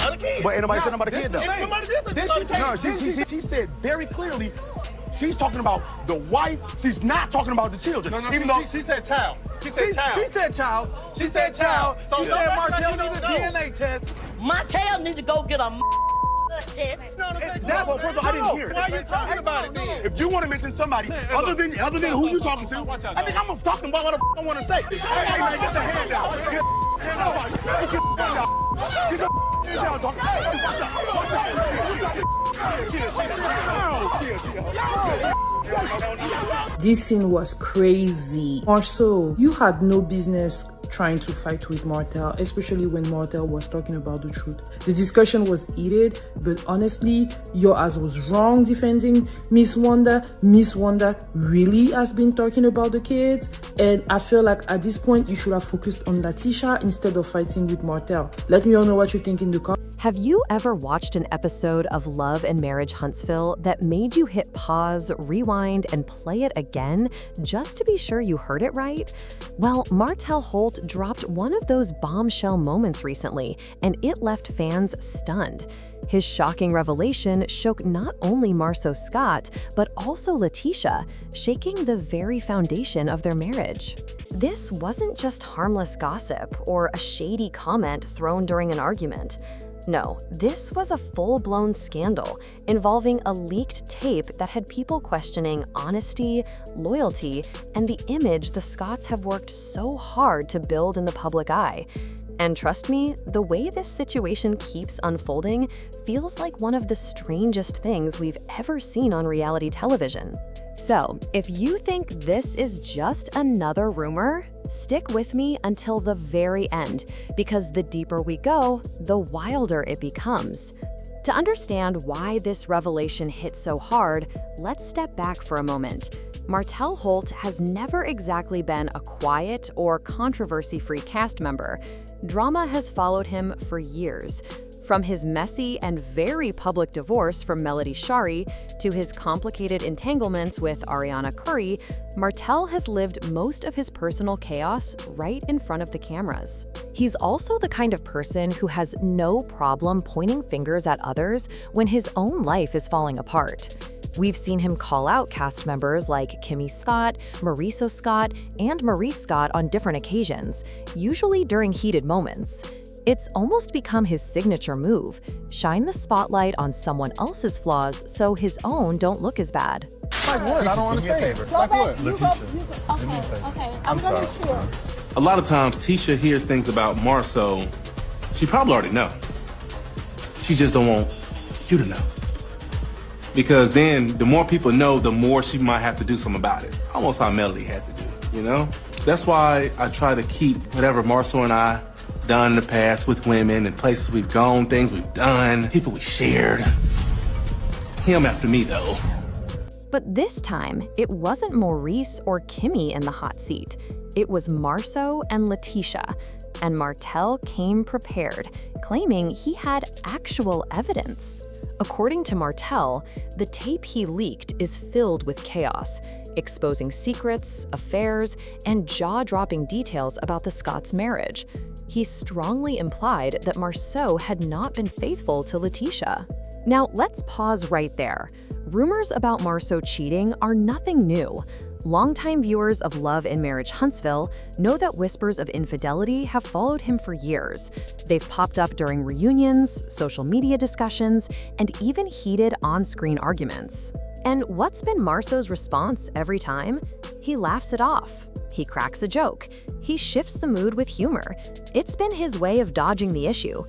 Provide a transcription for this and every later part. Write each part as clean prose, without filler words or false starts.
about a kid. But ain't nobody said nothing about a kid, though. If somebody did say about a kid. No, she said very clearly, she's talking about the wife. She's not talking about the children. No, even though she said child. She said child. She said child. She said child. So She said Martell you don't needs a know. DNA test. Martell need to go get a test. That's what first of all, I didn't hear it. Why are you talking about it then? If you want to mention somebody other than who you talking to, I think I'm talking about what I want to say. Hey, man, get your hand down. Get your hand down. Get your hand down. Get your hand down, dog. This scene was crazy. Marsau, you had no business trying to fight with Martell, especially when Martell was talking about the truth. The discussion was heated, but honestly, your ass was wrong defending Miss Wanda. Miss Wanda really has been talking about the kids, and I feel like at this point, you should have focused on LaTisha instead of fighting with Martell. Let me all know what you think in the comments. Have you ever watched an episode of Love and Marriage Huntsville that made you hit pause, rewind, and play it again just to be sure you heard it right? Well, Martell Holt dropped one of those bombshell moments recently, and it left fans stunned. His shocking revelation shook not only Marsau Scott, but also LaTisha, shaking the very foundation of their marriage. This wasn't just harmless gossip or a shady comment thrown during an argument. No, this was a full-blown scandal involving a leaked tape that had people questioning honesty, loyalty, and the image the Scotts have worked so hard to build in the public eye. And trust me, the way this situation keeps unfolding feels like one of the strangest things we've ever seen on reality television. So, if you think this is just another rumor, stick with me until the very end, because the deeper we go, the wilder it becomes. To understand why this revelation hit so hard, let's step back for a moment. Martell Holt has never exactly been a quiet or controversy-free cast member. Drama has followed him for years. From his messy and very public divorce from Melody Shari to his complicated entanglements with Ariana Curry, Martell has lived most of his personal chaos right in front of the cameras. He's also the kind of person who has no problem pointing fingers at others when his own life is falling apart. We've seen him call out cast members like Kimmy Scott, Marsau Scott, and Maurice Scott on different occasions, usually during heated moments. It's almost become his signature move: shine the spotlight on someone else's flaws so his own don't look as bad. Like what? I don't understand. Like what? Okay. I'm sorry. A lot of times, Tisha hears things about Marsau she probably already know. She just don't want you to know. Because then, the more people know, the more she might have to do something about it. Almost how Melody had to do, you know? That's why I try to keep whatever Marsau and I done in the past with women and places we've gone, things we've done, people we shared. Him after me, though. But this time, it wasn't Maurice or Kimmy in the hot seat. It was Marsau and LaTisha. And Martell came prepared, claiming he had actual evidence. According to Martell, the tape he leaked is filled with chaos, exposing secrets, affairs, and jaw-dropping details about the Scotts' marriage. He strongly implied that Marsau had not been faithful to LaTisha. Now, let's pause right there. Rumors about Marsau cheating are nothing new. Longtime viewers of Love and Marriage Huntsville know that whispers of infidelity have followed him for years. They've popped up during reunions, social media discussions, and even heated on-screen arguments. And what's been Marsau's response every time? He laughs it off. He cracks a joke. He shifts the mood with humor. It's been his way of dodging the issue.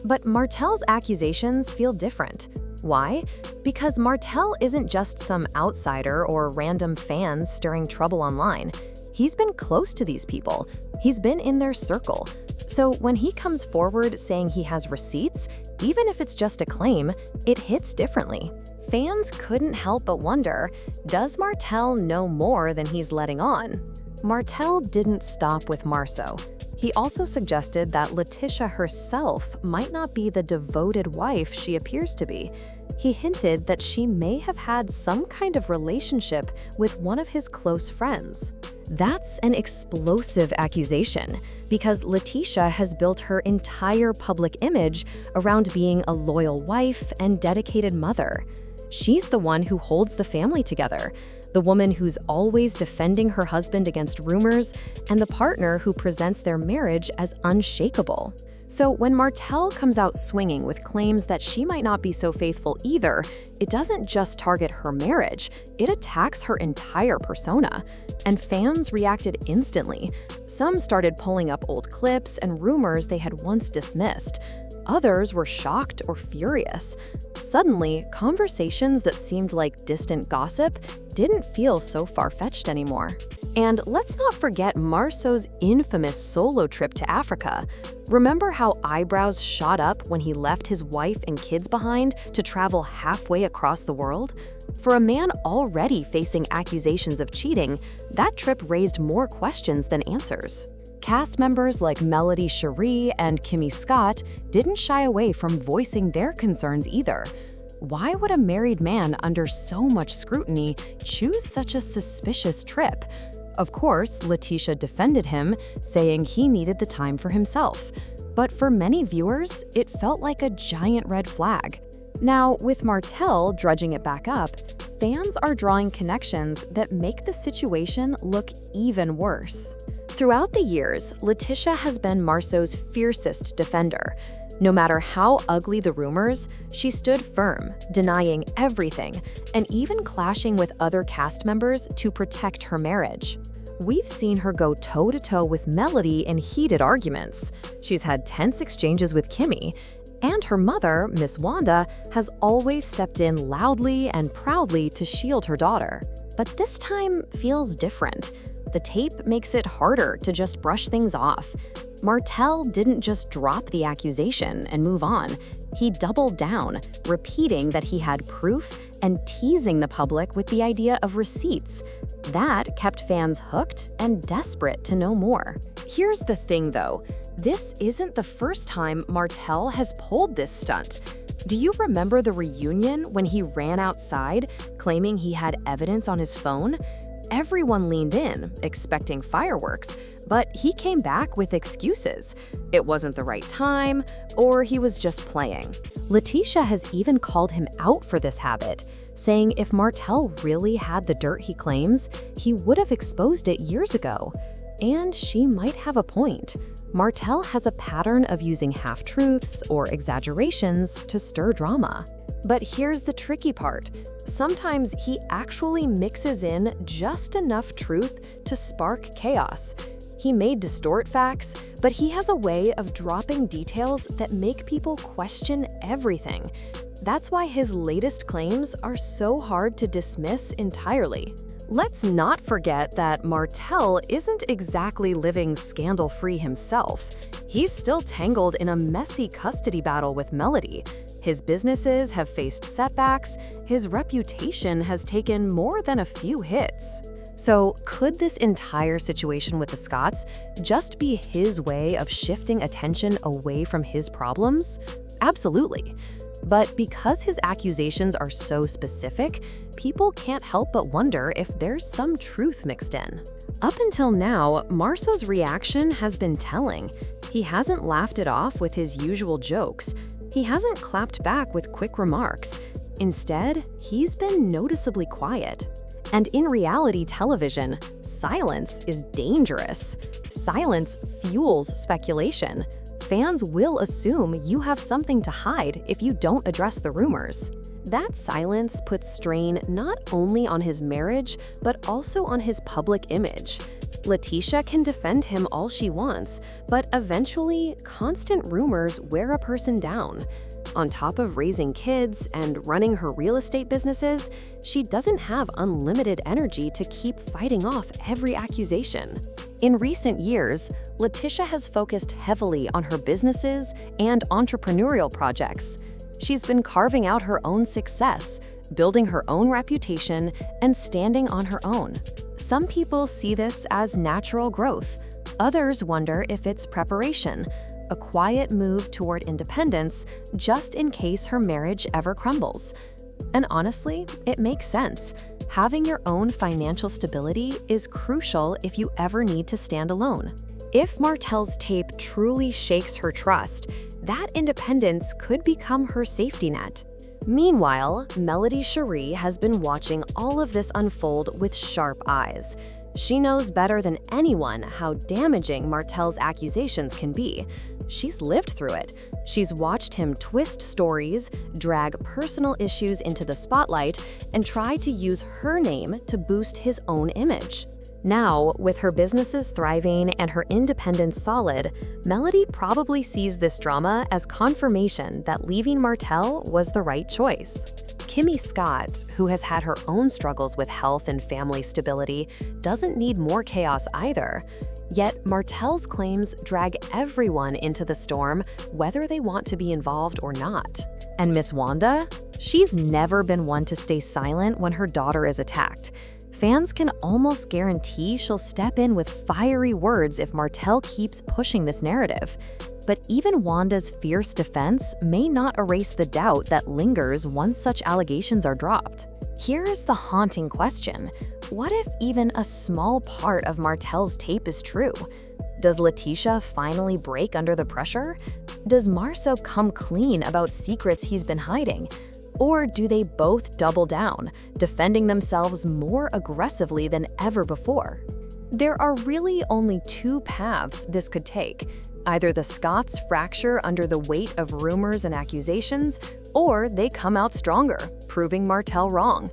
But Martell's accusations feel different. Why? Because Martell isn't just some outsider or random fan stirring trouble online. He's been close to these people. He's been in their circle. So when he comes forward saying he has receipts, even if it's just a claim, it hits differently. Fans couldn't help but wonder, does Martell know more than he's letting on? Martell didn't stop with Marsau. He also suggested that LaTisha herself might not be the devoted wife she appears to be. He hinted that she may have had some kind of relationship with one of his close friends. That's an explosive accusation because LaTisha has built her entire public image around being a loyal wife and dedicated mother. She's the one who holds the family together, the woman who's always defending her husband against rumors, and the partner who presents their marriage as unshakable. So when Martell comes out swinging with claims that she might not be so faithful either, it doesn't just target her marriage, it attacks her entire persona. And fans reacted instantly. Some started pulling up old clips and rumors they had once dismissed. Others were shocked or furious. Suddenly, conversations that seemed like distant gossip didn't feel so far-fetched anymore. And let's not forget Marsau's infamous solo trip to Africa. Remember how eyebrows shot up when he left his wife and kids behind to travel halfway across the world? For a man already facing accusations of cheating, that trip raised more questions than answers. Cast members like Melody Cherie and Kimmy Scott didn't shy away from voicing their concerns either. Why would a married man under so much scrutiny choose such a suspicious trip? Of course, LaTisha defended him, saying he needed the time for himself. But for many viewers, it felt like a giant red flag. Now, with Martell dredging it back up, fans are drawing connections that make the situation look even worse. Throughout the years, LaTisha has been Marsau's fiercest defender. No matter how ugly the rumors, she stood firm, denying everything, and even clashing with other cast members to protect her marriage. We've seen her go toe-to-toe with Melody in heated arguments. She's had tense exchanges with Kimmy, and her mother, Miss Wanda, has always stepped in loudly and proudly to shield her daughter. But this time feels different. The tape makes it harder to just brush things off. Martell didn't just drop the accusation and move on. He doubled down, repeating that he had proof and teasing the public with the idea of receipts. That kept fans hooked and desperate to know more. Here's the thing, though. This isn't the first time Martell has pulled this stunt. Do you remember the reunion when he ran outside, claiming he had evidence on his phone? Everyone leaned in, expecting fireworks, but he came back with excuses. It wasn't the right time, or he was just playing. LaTisha has even called him out for this habit, saying if Martell really had the dirt he claims, he would have exposed it years ago. And she might have a point. Martell has a pattern of using half-truths or exaggerations to stir drama. But here's the tricky part. Sometimes he actually mixes in just enough truth to spark chaos. He may distort facts, but he has a way of dropping details that make people question everything. That's why his latest claims are so hard to dismiss entirely. Let's not forget that Martell isn't exactly living scandal-free himself. He's still tangled in a messy custody battle with Melody. His businesses have faced setbacks, his reputation has taken more than a few hits. So could this entire situation with the Scotts just be his way of shifting attention away from his problems? Absolutely. But because his accusations are so specific, people can't help but wonder if there's some truth mixed in. Up until now, Marsau's reaction has been telling. He hasn't laughed it off with his usual jokes. He hasn't clapped back with quick remarks. Instead, he's been noticeably quiet. And in reality television, silence is dangerous. Silence fuels speculation. Fans will assume you have something to hide if you don't address the rumors. That silence puts strain not only on his marriage, but also on his public image. LaTisha can defend him all she wants, but eventually, constant rumors wear a person down. On top of raising kids and running her real estate businesses, she doesn't have unlimited energy to keep fighting off every accusation. In recent years, LaTisha has focused heavily on her businesses and entrepreneurial projects. She's been carving out her own success, building her own reputation, and standing on her own. Some people see this as natural growth. Others wonder if it's preparation, a quiet move toward independence just in case her marriage ever crumbles. And honestly, it makes sense. having your own financial stability is crucial if you ever need to stand alone. If Martell's tape truly shakes her trust, that independence could become her safety net. Meanwhile, Melody Cherie has been watching all of this unfold with sharp eyes. She knows better than anyone how damaging Martell's accusations can be. She's lived through it. She's watched him twist stories, drag personal issues into the spotlight, and try to use her name to boost his own image. Now, with her businesses thriving and her independence solid, Melody probably sees this drama as confirmation that leaving Martell was the right choice. Kimmy Scott, who has had her own struggles with health and family stability, doesn't need more chaos either. Yet Martell's claims drag everyone into the storm, whether they want to be involved or not. And Miss Wanda? She's never been one to stay silent when her daughter is attacked. Fans can almost guarantee she'll step in with fiery words if Martell keeps pushing this narrative. But even Wanda's fierce defense may not erase the doubt that lingers once such allegations are dropped. Here's the haunting question. What if even a small part of Martell's tape is true? Does LaTisha finally break under the pressure? Does Marsau come clean about secrets he's been hiding? Or do they both double down, defending themselves more aggressively than ever before? There are really only two paths this could take. Either the Scotts fracture under the weight of rumors and accusations, or they come out stronger, proving Martell wrong.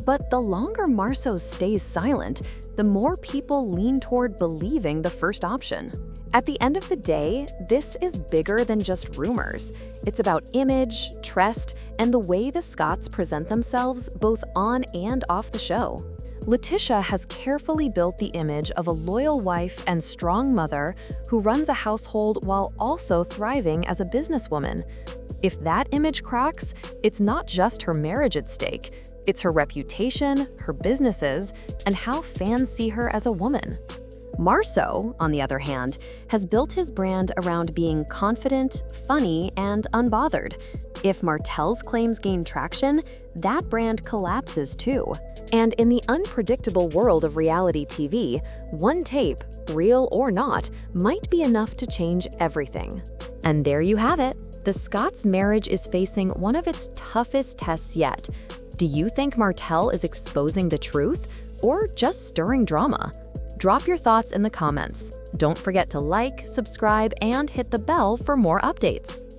But the longer Marsau stays silent, the more people lean toward believing the first option. At the end of the day, this is bigger than just rumors. It's about image, trust, and the way the Scotts present themselves both on and off the show. LaTisha has carefully built the image of a loyal wife and strong mother who runs a household while also thriving as a businesswoman. If that image cracks, it's not just her marriage at stake. It's her reputation, her businesses, and how fans see her as a woman. Marsau, on the other hand, has built his brand around being confident, funny, and unbothered. If Martell's claims gain traction, that brand collapses too. And in the unpredictable world of reality TV, one tape, real or not, might be enough to change everything. And there you have it. The Scotts' marriage is facing one of its toughest tests yet. Do you think Martell is exposing the truth or just stirring drama? Drop your thoughts in the comments. Don't forget to like, subscribe, and hit the bell for more updates.